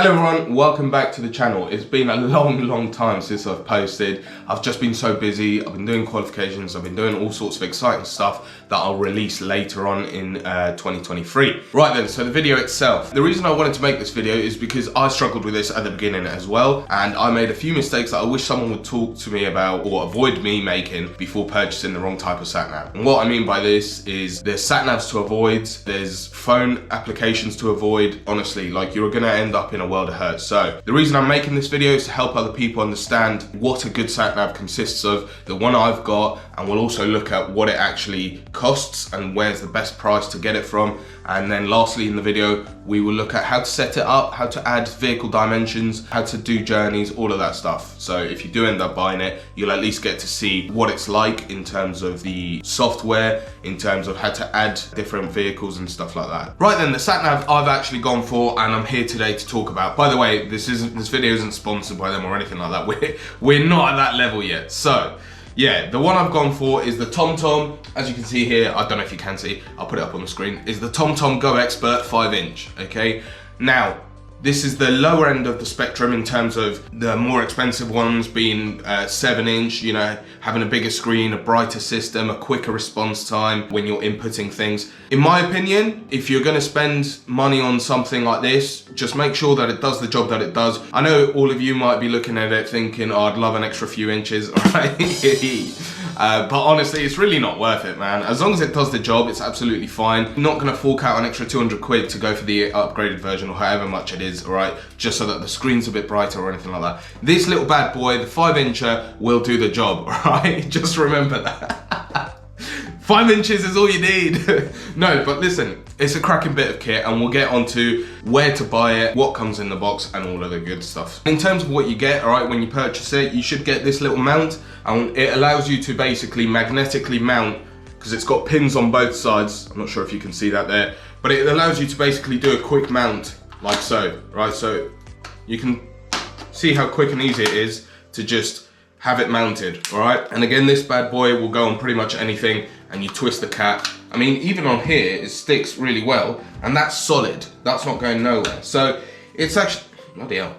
Hello everyone, welcome back to the channel. It's been a long time since I've posted. I've just been so busy. I've been doing qualifications, I've been doing all sorts of exciting stuff that I'll release later on in 2023. Right then, so the video itself. The reason I wanted to make this video is because I struggled with this at the beginning as well, and I made a few mistakes that I wish someone would talk to me about or avoid me making before purchasing the wrong type of sat nav. And what I mean by this is there's sat navs to avoid, there's phone applications to avoid. Honestly, like, you're gonna end up in a world of hurt. So the reason I'm making this video is to help other people understand what a good sat nav consists of, the one I've got, and we'll also look at what it actually costs and where's the best price to get it from. And then lastly in the video, we will look at how to set it up, how to add vehicle dimensions, how to do journeys, all of that stuff. So if you do end up buying it, you'll at least get to see what it's like in terms of the software, in terms of how to add different vehicles and stuff like that. Right then, the sat nav I've actually gone for and I'm here today to talk about. By the way, this video isn't sponsored by them or anything like that. We're not at that level yet. So yeah, the one I've gone for is the TomTom, as you can see here, I don't know if you can see, I'll put it up on the screen, is the TomTom Go Expert 5-inch, okay? Now, this is the lower end of the spectrum in terms of the more expensive ones being 7-inch, you know, having a bigger screen, a brighter system, a quicker response time when you're inputting things. In my opinion, if you're gonna spend money on something like this, just make sure that it does the job that it does. I know all of you might be looking at it thinking, oh, I'd love an extra few inches, right? But honestly, it's really not worth it, man. As long as it does the job, it's absolutely fine. You're not gonna fork out an extra 200 quid to go for the upgraded version or however much it is, all right? Just so that the screen's a bit brighter or anything like that. This little bad boy, the 5-incher, will do the job, all right? Just remember that. 5 inches is all you need. No, but listen, it's a cracking bit of kit and we'll get onto where to buy it, what comes in the box and all of the good stuff. In terms of what you get, all right, when you purchase it, you should get this little mount and it allows you to basically magnetically mount, because it's got pins on both sides. I'm not sure if you can see that there, but it allows you to basically do a quick mount like so, right? So you can see how quick and easy it is to just have it mounted, all right? And again, this bad boy will go on pretty much anything, and you twist the cap. I mean, even on here, it sticks really well, and that's solid. That's not going nowhere. So it's actually, bloody hell.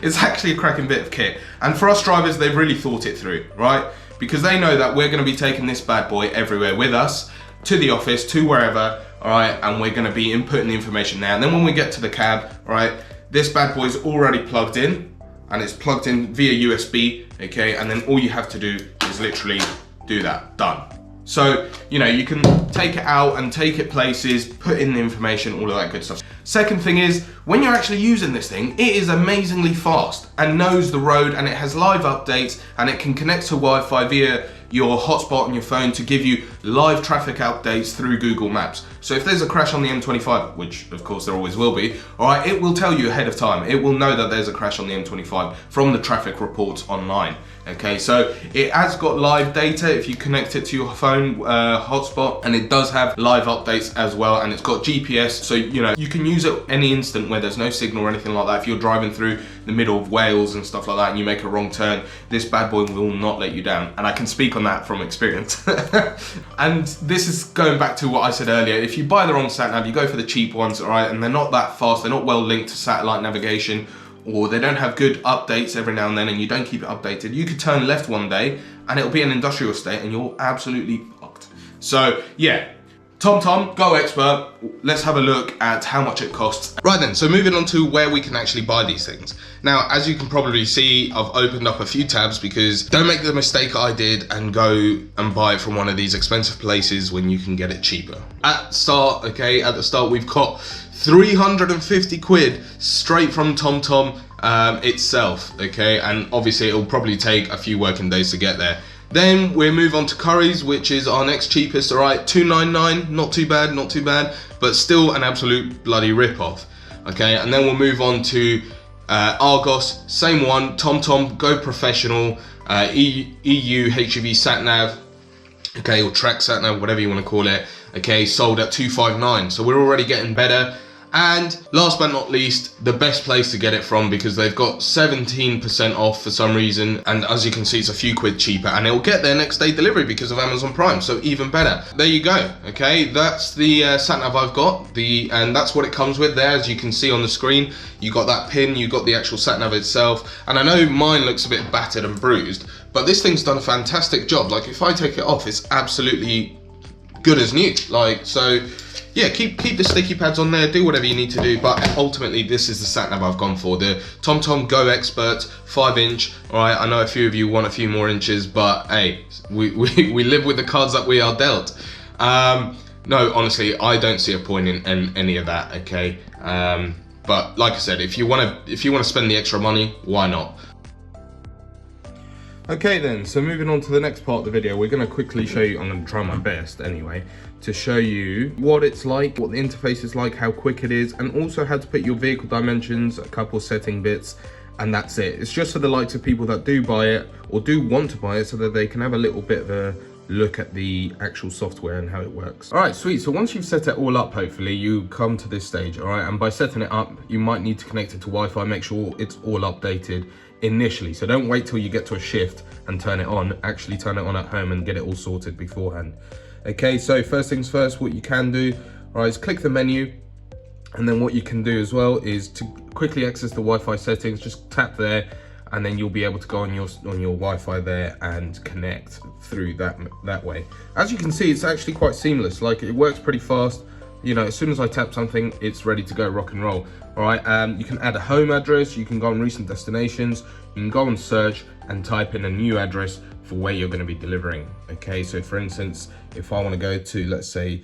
It's actually a cracking bit of kit. And for us drivers, they've really thought it through, right? Because they know that we're gonna be taking this bad boy everywhere with us, to the office, to wherever, all right? And we're gonna be inputting the information now. And then when we get to the cab, all right, this bad boy is already plugged in, and it's plugged in via USB, okay? And then all you have to do is literally do that, done. So, you know, you can take it out and take it places, put in the information, all of that good stuff. Second thing is, when you're actually using this thing, it is amazingly fast and knows the road, and it has live updates, and it can connect to Wi-Fi via your hotspot on your phone to give you live traffic updates through Google Maps. So if there's a crash on the M25, which of course there always will be, all right, it will tell you ahead of time. It will know that there's a crash on the M25 from the traffic reports online. Okay, so it has got live data if you connect it to your phone hotspot, and it does have live updates as well, and it's got GPS, so you know you can use it any instant where there's no signal or anything like that. If you're driving through the middle of Wales and stuff like that and you make a wrong turn, this bad boy will not let you down, and I can speak on that from experience. And this is going back to what I said earlier. If you buy the wrong sat nav, you go for the cheap ones, all right, and they're not that fast, they're not well linked to satellite navigation, or they don't have good updates every now and then, and you don't keep it updated. You could turn left one day and it'll be an industrial estate and you're absolutely fucked. So yeah, TomTom Go Expert, let's have a look at how much it costs. Right then, so moving on to where we can actually buy these things. Now, as you can probably see, I've opened up a few tabs because don't make the mistake I did and go and buy it from one of these expensive places when you can get it cheaper. At the start, we've got 350 quid straight from TomTom itself, okay? And obviously it'll probably take a few working days to get there. Then we move on to Curry's, which is our next cheapest, all right? 299, not too bad, but still an absolute bloody rip-off, okay? And then we'll move on to Argos, same one, TomTom Go Professional, EU Hgv Sat Nav, okay, or Track Sat Nav, whatever you want to call it, okay, sold at 259. So we're already getting better. And last but not least, the best place to get it from, because they've got 17% off for some reason, and as you can see, it's a few quid cheaper, and it'll get there next day delivery because of Amazon Prime, so even better. There you go. Okay, that's the sat nav I've got, and that's what it comes with there. As you can see on the screen, you got that pin, you got the actual sat nav itself, and I know mine looks a bit battered and bruised, but this thing's done a fantastic job. Like, if I take it off, it's absolutely good as new. Like, so yeah, keep the sticky pads on there, do whatever you need to do, but ultimately this is the sat nav I've gone for, the TomTom Go Expert 5-inch. All right, I know a few of you want a few more inches, but hey, we live with the cards that we are dealt. No, honestly, I don't see a point in any of that. Okay, but like I said, if you want to spend the extra money, why not? Okay then, so moving on to the next part of the video, we're going to quickly show you, I'm going to try my best anyway, to show you what it's like, what the interface is like, how quick it is, and also how to put your vehicle dimensions, a couple setting bits, and that's it. It's just for the likes of people that do buy it, or do want to buy it, so that they can have a little bit of a look at the actual software and how it works. All right, sweet. So once you've set it all up, hopefully you come to this stage, all right? And by setting it up, you might need to connect it to Wi-Fi, make sure it's all updated initially. So don't wait till you get to a shift and turn it on. Actually turn it on at home and get it all sorted beforehand. Okay, so first things first, what you can do, all right, is click the menu. And then what you can do as well is to quickly access the Wi-Fi settings, just tap there, and then you'll be able to go on your Wi-Fi there and connect through that way. As you can see, it's actually quite seamless. Like, it works pretty fast. You know, as soon as I tap something, it's ready to go rock and roll. All right, you can add a home address, you can go on recent destinations, you can go on search and type in a new address for where you're going to be delivering. Okay, so for instance, if I want to go to, let's say,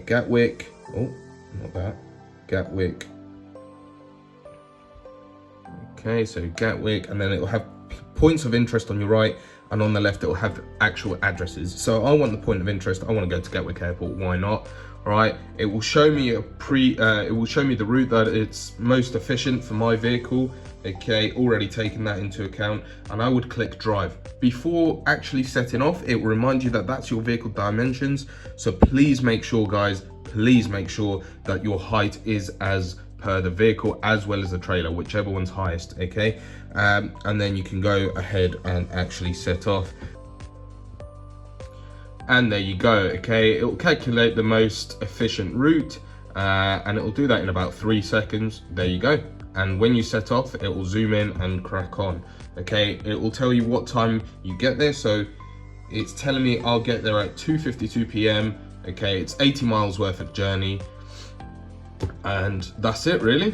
Gatwick, oh, not that, Gatwick. Okay, so Gatwick, and then it will have points of interest on your right, and on the left it will have actual addresses. So I want the point of interest, I want to go to Gatwick Airport, why not? All right, it will show me it will show me the route that it's most efficient for my vehicle. Okay, already taken that into account, and I would click drive. Before actually setting off, it will remind you that that's your vehicle dimensions. So please make sure, guys, please make sure that your height is as per the vehicle as well as the trailer, whichever one's highest. Okay, and then you can go ahead and actually set off. And there you go. Okay, it will calculate the most efficient route, and it will do that in about 3 seconds. There you go. And when you set off, it will zoom in and crack on. Okay, it will tell you what time you get there. So it's telling me I'll get there at 2:52 p.m. Okay, it's 80 miles worth of journey, and that's it really.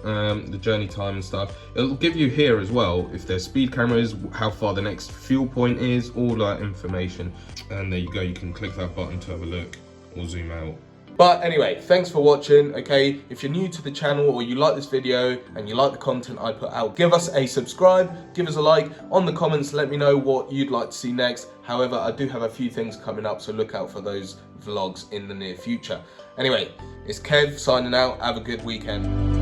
The journey time and stuff. It'll give you here as well if there's speed cameras, how far the next fuel point is, all that information. And there you go, you can click that button to have a look or zoom out. But anyway, thanks for watching. Okay, if you're new to the channel or you like this video and you like the content I put out, give us a subscribe, give us a like. On the comments, let me know what you'd like to see next. However, I do have a few things coming up, so look out for those vlogs in the near future. Anyway, it's Kev signing out. Have a good weekend.